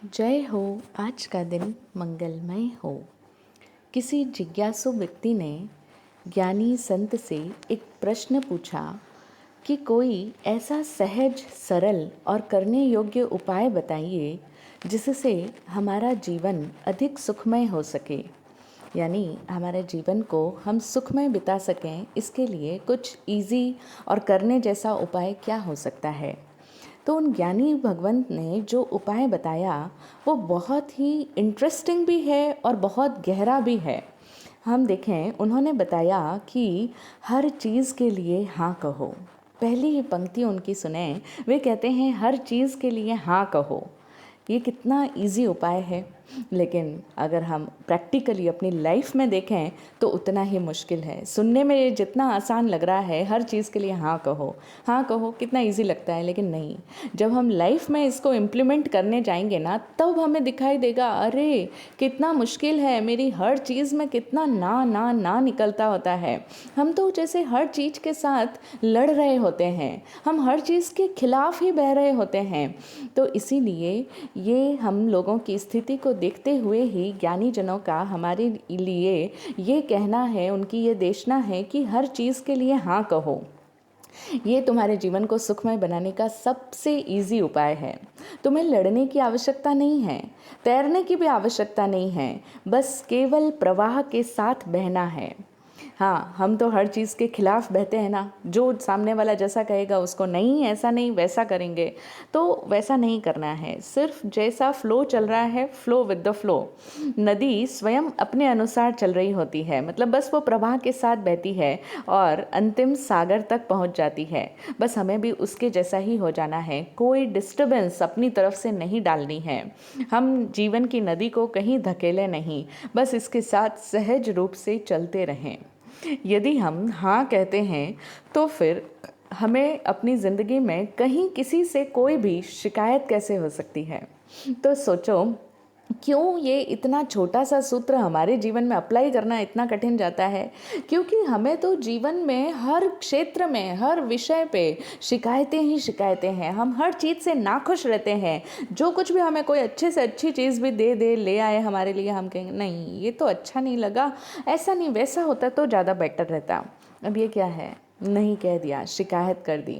जय हो। आज का दिन मंगलमय हो। किसी जिज्ञासु व्यक्ति ने ज्ञानी संत से एक प्रश्न पूछा कि कोई ऐसा सहज, सरल और करने योग्य उपाय बताइए जिससे हमारा जीवन अधिक सुखमय हो सके, यानी हमारे जीवन को हम सुखमय बिता सकें। इसके लिए कुछ इजी और करने जैसा उपाय क्या हो सकता है। तो उन ज्ञानी भगवंत ने जो उपाय बताया वो बहुत ही इंटरेस्टिंग भी है और बहुत गहरा भी है। हम देखें, उन्होंने बताया कि हर चीज़ के लिए हाँ कहो। पहली ही पंक्ति उनकी सुने, वे कहते हैं हर चीज़ के लिए हाँ कहो। ये कितना इजी उपाय है, लेकिन अगर हम प्रैक्टिकली अपनी लाइफ में देखें तो उतना ही मुश्किल है। सुनने में ये जितना आसान लग रहा है, हर चीज़ के लिए हाँ कहो, कितना इजी लगता है, लेकिन नहीं, जब हम लाइफ में इसको इम्प्लीमेंट करने जाएंगे ना, तब हमें दिखाई देगा अरे कितना मुश्किल है, मेरी हर चीज़ में कितना ना ना ना निकलता होता है। हम तो जैसे हर चीज़ के साथ लड़ रहे होते हैं, हम हर चीज़ के खिलाफ ही बह रहे होते हैं। तो इसीलिए ये हम लोगों की स्थिति को देखते हुए ही ज्ञानी जनों का हमारे लिए ये कहना है, उनकी ये देशना है कि हर चीज़ के लिए हाँ कहो। ये तुम्हारे जीवन को सुखमय बनाने का सबसे इजी उपाय है। तुम्हें लड़ने की आवश्यकता नहीं है, तैरने की भी आवश्यकता नहीं है, बस केवल प्रवाह के साथ बहना है। हाँ, हम तो हर चीज़ के खिलाफ बहते हैं ना, जो सामने वाला जैसा कहेगा उसको नहीं, ऐसा नहीं, वैसा करेंगे। तो वैसा नहीं करना है, सिर्फ जैसा फ्लो चल रहा है, फ्लो विद द फ्लो। नदी स्वयं अपने अनुसार चल रही होती है, मतलब बस वो प्रवाह के साथ बहती है और अंतिम सागर तक पहुंच जाती है। बस हमें भी उसके जैसा ही हो जाना है, कोई डिस्टर्बेंस अपनी तरफ से नहीं डालनी है। हम जीवन की नदी को कहीं धकेले नहीं, बस इसके साथ सहज रूप से चलते रहें। यदि हम हाँ कहते हैं तो फिर हमें अपनी ज़िंदगी में कहीं किसी से कोई भी शिकायत कैसे हो सकती है। तो सोचो, क्यों ये इतना छोटा सा सूत्र हमारे जीवन में अप्लाई करना इतना कठिन जाता है। क्योंकि हमें तो जीवन में हर क्षेत्र में, हर विषय पे शिकायतें ही शिकायतें हैं। हम हर चीज़ से नाखुश रहते हैं। जो कुछ भी हमें कोई अच्छे से अच्छी चीज़ भी दे दे ले आए हमारे लिए, हम कहेंगे नहीं ये तो अच्छा नहीं लगा, ऐसा नहीं, वैसा होता तो ज़्यादा बेटर रहता। अब ये क्या है, नहीं कह दिया, शिकायत कर दी।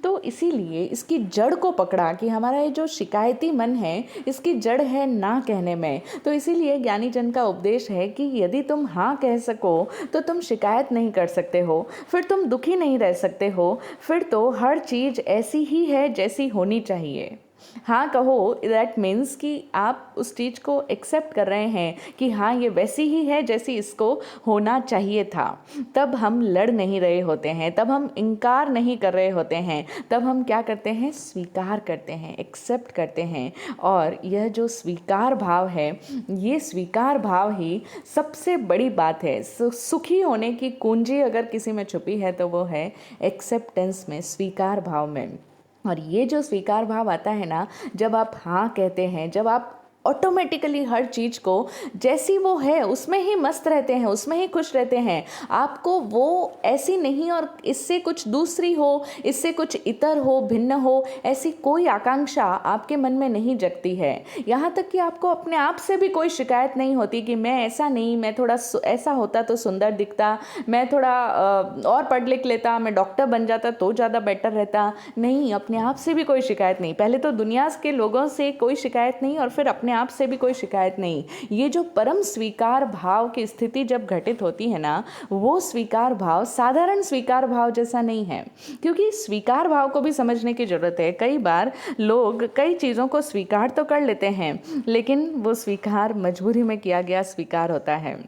तो इसीलिए इसकी जड़ को पकड़ा कि हमारा ये जो शिकायती मन है, इसकी जड़ है ना कहने में। तो इसीलिए ज्ञानी जन का उपदेश है कि यदि तुम हाँ कह सको तो तुम शिकायत नहीं कर सकते हो, फिर तुम दुखी नहीं रह सकते हो, फिर तो हर चीज़ ऐसी ही है जैसी होनी चाहिए। हाँ कहो, दैट मीन्स कि आप उस चीज़ को एक्सेप्ट कर रहे हैं कि हाँ ये वैसी ही है जैसी इसको होना चाहिए था। तब हम लड़ नहीं रहे होते हैं, तब हम इनकार नहीं कर रहे होते हैं, तब हम क्या करते हैं, स्वीकार करते हैं, एक्सेप्ट करते हैं। और यह जो स्वीकार भाव है, ये स्वीकार भाव ही सबसे बड़ी बात है। सुखी होने की कुंजी अगर किसी में छुपी है तो वो है एक्सेप्टेंस में, स्वीकार भाव में। और ये जो स्वीकार भाव आता है ना, जब आप हाँ कहते हैं, जब आप ऑटोमेटिकली हर चीज़ को जैसी वो है उसमें ही मस्त रहते हैं, उसमें ही खुश रहते हैं। आपको वो ऐसी नहीं और इससे कुछ दूसरी हो, इससे कुछ इतर हो, भिन्न हो, ऐसी कोई आकांक्षा आपके मन में नहीं जगती है। यहाँ तक कि आपको अपने आप से भी कोई शिकायत नहीं होती कि मैं ऐसा नहीं, मैं थोड़ा ऐसा होता तो सुंदर दिखता, मैं थोड़ा और पढ़ लिख लेता, मैं डॉक्टर बन जाता तो ज़्यादा बेटर रहता। नहीं, अपने आप से भी कोई शिकायत नहीं। पहले तो दुनिया के लोगों से कोई शिकायत नहीं और फिर अपने आप से भी कोई शिकायत नहीं। ये जो परम स्वीकार भाव की स्थिति जब घटित होती है ना, वो स्वीकार भाव साधारण स्वीकार भाव जैसा नहीं है। क्योंकि स्वीकार भाव को भी समझने की जरूरत है। कई बार लोग कई चीज़ों को स्वीकार तो कर लेते हैं, लेकिन वो स्वीकार मजबूरी में किया गया स्वीकार होता है।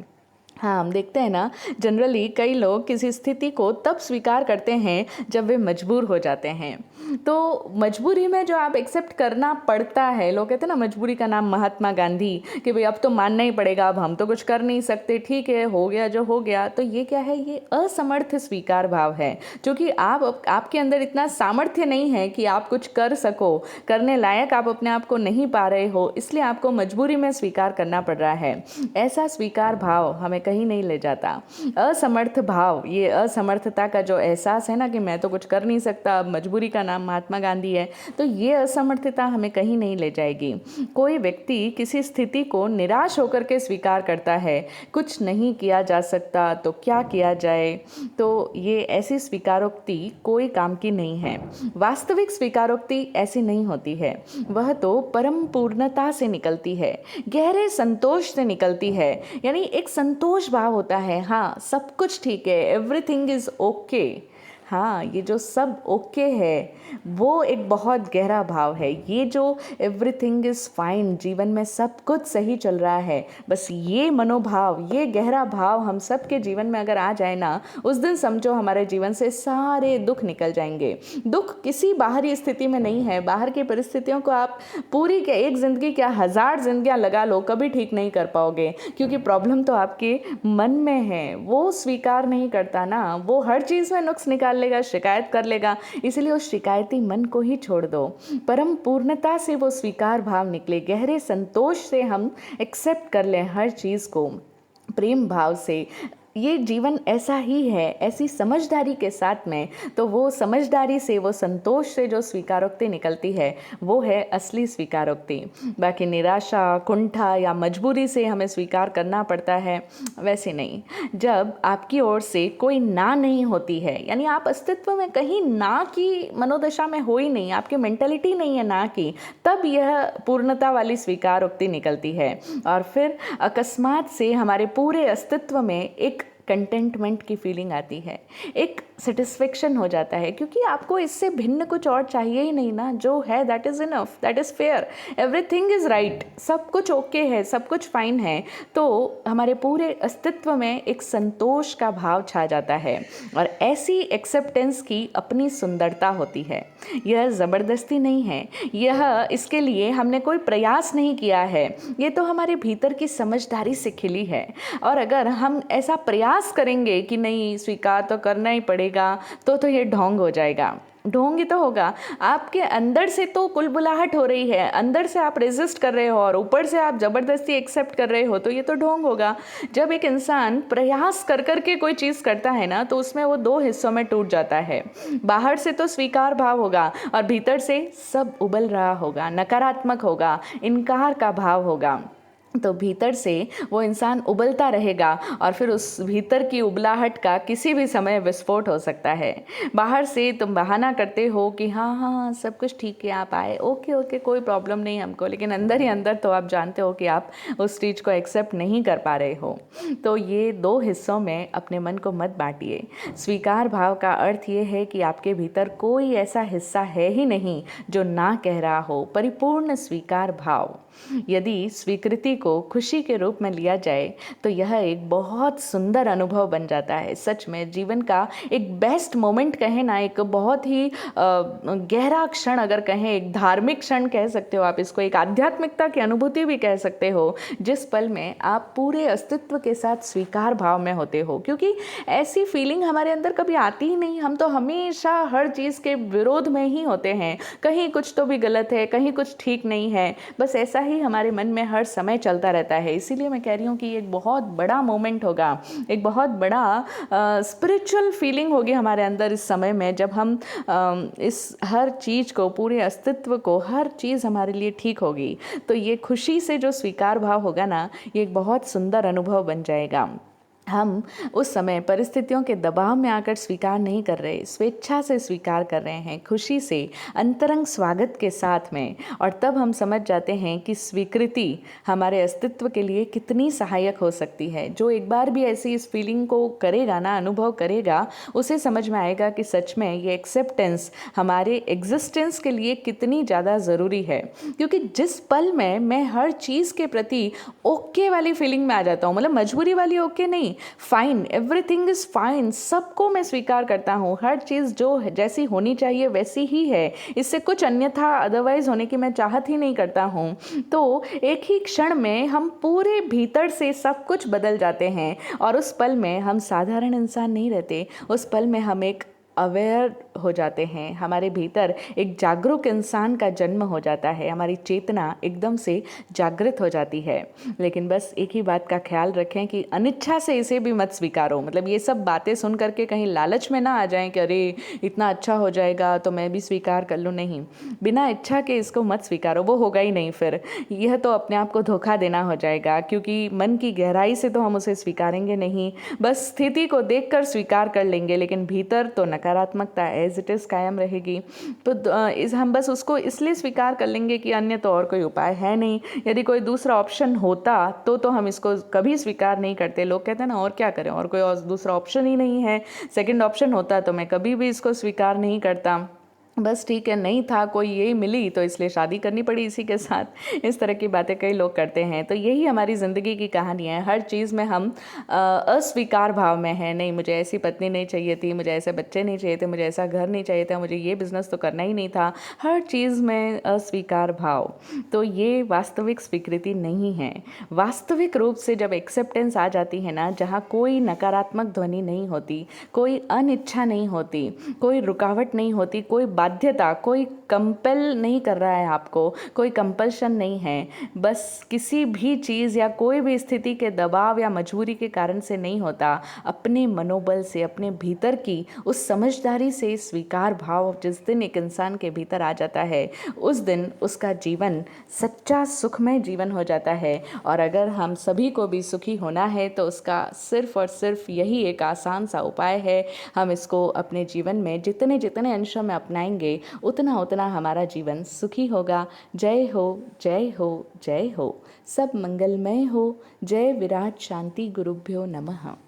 हाँ, हम देखते हैं ना, जनरली कई लोग किसी स्थिति को तब स्वीकार करते हैं जब वे मजबूर हो जाते हैं। तो मजबूरी में जो आप एक्सेप्ट करना पड़ता है, लोग कहते हैं ना मजबूरी का नाम महात्मा गांधी, कि भाई अब तो मानना ही पड़ेगा, अब हम तो कुछ कर नहीं सकते, ठीक है हो गया जो हो गया। तो ये क्या है, ये असमर्थ स्वीकार भाव है। क्योंकि आपके अंदर इतना सामर्थ्य नहीं है कि आप कुछ कर सको, करने लायक आप अपने आप को नहीं पा रहे हो, इसलिए आपको मजबूरी में स्वीकार करना पड़ रहा है। ऐसा स्वीकार भाव हमें कहीं नहीं ले जाता। असमर्थ भाव, ये असमर्थता का जो एहसास है ना कि मैं तो कुछ कर नहीं सकता, अब मजबूरी का नाम महात्मा गांधी है, तो ये असमर्थता हमें कहीं नहीं ले जाएगी। कोई व्यक्ति किसी स्थिति को निराश होकर के स्वीकार करता है, कुछ नहीं किया जा सकता तो क्या किया जाए, तो ये ऐसी स्वीकारोक्ति कोई काम की नहीं है। वास्तविक स्वीकारोक्ति ऐसी नहीं होती है, वह तो परम पूर्णता से निकलती है, गहरे संतोष से निकलती है। यानी एक संतोष भाव होता है, हाँ सब कुछ ठीक है, एवरीथिंग इज ओके। हाँ, ये जो सब ओके है वो एक बहुत गहरा भाव है। ये जो एवरीथिंग इज़ फाइन, जीवन में सब कुछ सही चल रहा है, बस ये मनोभाव, ये गहरा भाव हम सब के जीवन में अगर आ जाए ना, उस दिन समझो हमारे जीवन से सारे दुख निकल जाएंगे। दुख किसी बाहरी स्थिति में नहीं है। बाहर की परिस्थितियों को आप पूरी के एक ज़िंदगी क्या 1000 जिंदगियाँ लगा लो, कभी ठीक नहीं कर पाओगे, क्योंकि प्रॉब्लम तो आपके मन में है। वो स्वीकार नहीं करता ना, वो हर चीज़ में नुक्स निकाल लेगा, शिकायत कर लेगा। इसीलिए उस शिकायती मन को ही छोड़ दो। परम पूर्णता से वो स्वीकार भाव निकले, गहरे संतोष से हम एक्सेप्ट कर लें हर चीज़ को, प्रेम भाव से। ये जीवन ऐसा ही है, ऐसी समझदारी के साथ में, तो वो समझदारी से, वो संतोष से जो स्वीकारोक्ति निकलती है वो है असली स्वीकारोक्ति। बाकी निराशा, कुंठा या मजबूरी से हमें स्वीकार करना पड़ता है, वैसे नहीं। जब आपकी ओर से कोई ना नहीं होती है, यानी आप अस्तित्व में कहीं ना की मनोदशा में हो ही नहीं, आपकी मेंटलिटी नहीं है ना की, तब यह पूर्णता वाली स्वीकारोक्ति निकलती है। और फिर अकस्मात से हमारे पूरे अस्तित्व में एक कंटेंटमेंट की फीलिंग आती है, एक सेटिस्फेक्शन हो जाता है, क्योंकि आपको इससे भिन्न कुछ और चाहिए ही नहीं ना। जो है that is enough, that is fair, everything is right, सब कुछ ओके है, सब कुछ फाइन है। तो हमारे पूरे अस्तित्व में एक संतोष का भाव छा जाता है, और ऐसी एक्सेप्टेंस की अपनी सुंदरता होती है। यह ज़बरदस्ती नहीं है, यह इसके लिए हमने कोई प्रयास नहीं किया है, ये तो हमारे भीतर की समझदारी से खिली है। और अगर हम ऐसा प्रयास करेंगे कि नहीं स्वीकार तो करना ही पड़ेगा, तो ये ढोंग हो जाएगा। ढोंग ही तो होगा। आपके अंदर से तो कुलबुलाहट हो रही है, अंदर से आप रेजिस्ट कर रहे हो और ऊपर से आप ज़बरदस्ती एक्सेप्ट कर रहे हो, तो ये तो ढोंग होगा। जब एक इंसान प्रयास कर करके कोई चीज़ करता है ना, तो उसमें वो 2 हिस्सों में टूट जाता है। बाहर से तो स्वीकार भाव होगा और भीतर से सब उबल रहा होगा, नकारात्मक होगा, इनकार का भाव होगा। तो भीतर से वो इंसान उबलता रहेगा और फिर उस भीतर की उबलाहट का किसी भी समय विस्फोट हो सकता है। बाहर से तुम बहाना करते हो कि हाँ हाँ सब कुछ ठीक है, आप आए, ओके ओके कोई प्रॉब्लम नहीं हमको, लेकिन अंदर ही अंदर तो आप जानते हो कि आप उस चीज़ को एक्सेप्ट नहीं कर पा रहे हो। तो ये 2 हिस्सों में अपने मन को मत बांटिए। स्वीकार भाव का अर्थ ये है कि आपके भीतर कोई ऐसा हिस्सा है ही नहीं जो ना कह रहा हो। परिपूर्ण स्वीकार भाव। यदि स्वीकृति को खुशी के रूप में लिया जाए तो यह एक बहुत सुंदर अनुभव बन जाता है। सच में जीवन का एक बेस्ट मोमेंट कहें ना, एक बहुत ही गहरा क्षण अगर कहें, एक धार्मिक क्षण कह सकते हो आप इसको, एक आध्यात्मिकता की अनुभूति भी कह सकते हो, जिस पल में आप पूरे अस्तित्व के साथ स्वीकार भाव में होते हो। क्योंकि ऐसी फीलिंग हमारे अंदर कभी आती ही नहीं, हम तो हमेशा हर चीज़ के विरोध में ही होते हैं, कहीं कुछ तो भी गलत है, कहीं कुछ ठीक नहीं है, बस ऐसा ही हमारे मन में हर समय चलता रहता है। इसीलिए मैं कह रही हूँ कि एक बहुत बड़ा मोमेंट होगा, एक बहुत बड़ा स्पिरिचुअल फीलिंग होगी हमारे अंदर इस समय में, जब हम इस हर चीज़ को, पूरे अस्तित्व को, हर चीज़ हमारे लिए ठीक होगी। तो ये खुशी से जो स्वीकार भाव होगा ना, ये एक बहुत सुंदर अनुभव बन जाएगा। हम उस समय परिस्थितियों के दबाव में आकर स्वीकार नहीं कर रहे, स्वेच्छा से स्वीकार कर रहे हैं, खुशी से, अंतरंग स्वागत के साथ में। और तब हम समझ जाते हैं कि स्वीकृति हमारे अस्तित्व के लिए कितनी सहायक हो सकती है। जो एक बार भी ऐसी इस फीलिंग को करेगा ना, अनुभव करेगा, उसे समझ में आएगा कि सच में ये एक्सेप्टेंस हमारे एग्जिस्टेंस के लिए कितनी ज़्यादा ज़रूरी है। क्योंकि जिस पल में मैं हर चीज़ के प्रति ओके वाली फीलिंग में आ जाता हूँ, मतलब मजबूरी वाली ओके नहीं, फाइन, एवरीथिंग इज फाइन, सबको मैं स्वीकार करता हूँ, हर चीज़ जो जैसी होनी चाहिए वैसी ही है, इससे कुछ अन्यथा अदरवाइज होने की मैं चाहत ही नहीं करता हूँ। तो एक ही क्षण में हम पूरे भीतर से सब कुछ बदल जाते हैं और उस पल में हम साधारण इंसान नहीं रहते, उस पल में हम एक अवेयर हो जाते हैं, हमारे भीतर एक जागरूक इंसान का जन्म हो जाता है, हमारी चेतना एकदम से जागृत हो जाती है। लेकिन बस एक ही बात का ख्याल रखें कि अनिच्छा से इसे भी मत स्वीकारो। मतलब ये सब बातें सुन करके कहीं लालच में ना आ जाएं कि अरे इतना अच्छा हो जाएगा तो मैं भी स्वीकार कर लूँ। नहीं, बिना इच्छा के इसको मत स्वीकारो, वो होगा ही नहीं। फिर यह तो अपने आप को धोखा देना हो जाएगा, क्योंकि मन की गहराई से तो हम उसे स्वीकारेंगे नहीं, बस स्थिति को देखकर स्वीकार कर लेंगे, लेकिन भीतर तो नकारात्मकता एज इट इज़ कायम रहेगी। तो हम बस उसको इसलिए स्वीकार कर लेंगे कि अन्य तो और कोई उपाय है नहीं। यदि कोई दूसरा ऑप्शन होता तो हम इसको कभी स्वीकार नहीं करते। लोग कहते हैं ना, और क्या करें, और कोई और दूसरा ऑप्शन ही नहीं है, सेकंड ऑप्शन होता तो मैं कभी भी इसको स्वीकार नहीं करता। बस ठीक है, नहीं था, कोई यही मिली तो इसलिए शादी करनी पड़ी इसी के साथ। इस तरह की बातें कई लोग करते हैं। तो यही हमारी ज़िंदगी की कहानी है। हर चीज़ में हम अस्वीकार भाव में हैं। नहीं, मुझे ऐसी पत्नी नहीं चाहिए थी, मुझे ऐसे बच्चे नहीं चाहिए थे, मुझे ऐसा घर नहीं चाहिए था, मुझे ये बिज़नेस तो करना ही नहीं था। हर चीज़ में अस्वीकार भाव, तो ये वास्तविक स्वीकृति नहीं है। वास्तविक रूप से जब एक्सेप्टेंस आ जाती है ना, जहाँ कोई नकारात्मक ध्वनि नहीं होती, कोई अनिच्छा नहीं होती, कोई रुकावट नहीं होती, कोई बाध्यता, कोई कंपेल नहीं कर रहा है आपको, कोई कंपल्शन नहीं है, बस किसी भी चीज़ या कोई भी स्थिति के दबाव या मजबूरी के कारण से नहीं होता, अपने मनोबल से, अपने भीतर की उस समझदारी से स्वीकार भाव जिस दिन एक इंसान के भीतर आ जाता है, उस दिन उसका जीवन सच्चा सुखमय जीवन हो जाता है। और अगर हम सभी को भी सुखी होना है तो उसका सिर्फ और सिर्फ यही एक आसान सा उपाय है। हम इसको अपने जीवन में जितने जितने अंशों में अपनाएंगे उतना उतना हमारा जीवन सुखी होगा। जय हो, जय हो, जय हो। सब मंगलमय हो। जय विराट शांति गुरुभ्यो नमः।